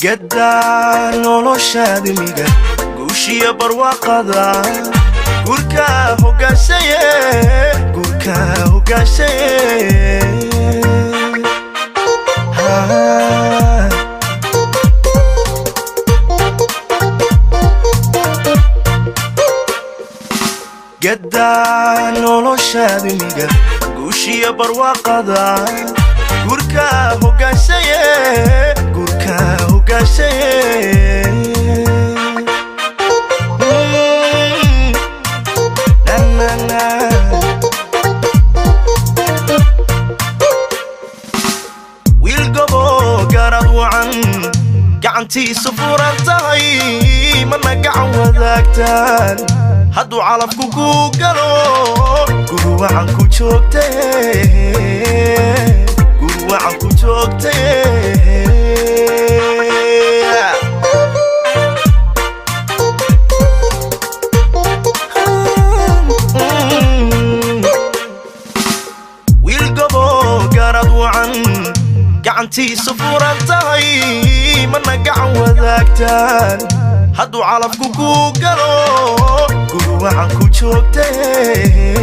قدان noloshaada miga guushiya barwaaqada gurka hogaashaye قدان noloshaada miga guushiya barwaaqada gurka hogaashaye wiilgabo garad wacan gacantiisa furan tahay mana gacan wadaagtaan hadduu calafku ku galo guru wacan ku joogtee gacantiisa furan tahay mana gacan wadaagtaan hadduu calafku ku galo guru wacan ku joogtee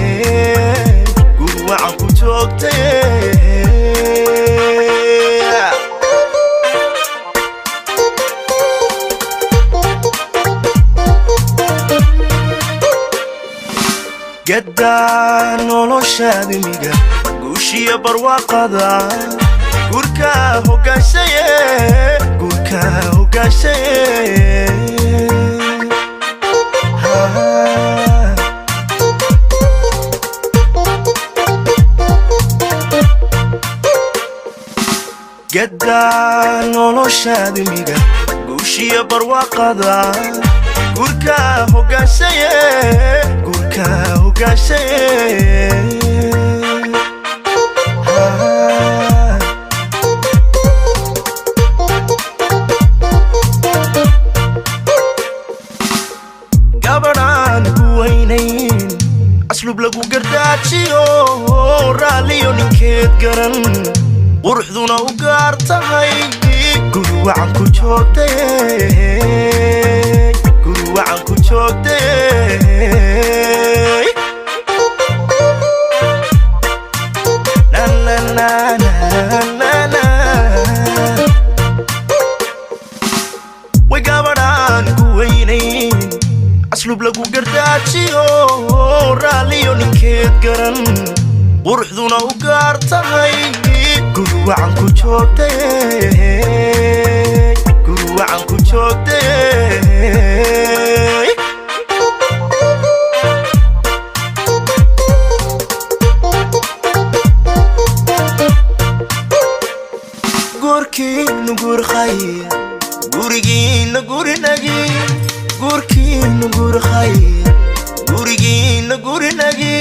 قدان noloshaada miga guushiya barwaaqada gurka hogaashaye قدان noloshaada miga guushiya barwaaqada gurka hogaashaye gabadhaan ku weynayn aslub lagu gardaajiyo raaliyo ninkeed garan quruxduna u gaar tahay guru wacan ku joogtee way gabadhaan ku weynayn aslub lagu gardaajiyo raaliyo ninkeed garan quruxduna u gaar tahay guru wacan ku joogtee gurkiinu gurkhay gurigiina gurinagi gurkiinu gurkhay gurigiina gurinagi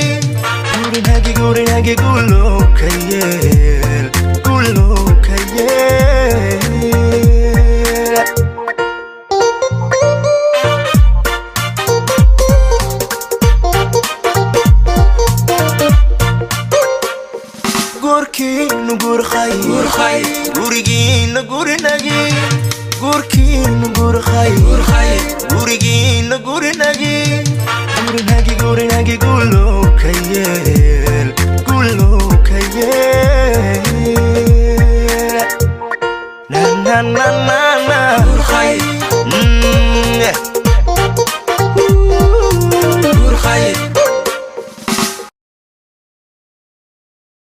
gulokayeel gurkiinu gurkhay gurigiina gurinagi gurkiinu gurkhay gurigiina gurinagi gulokayeel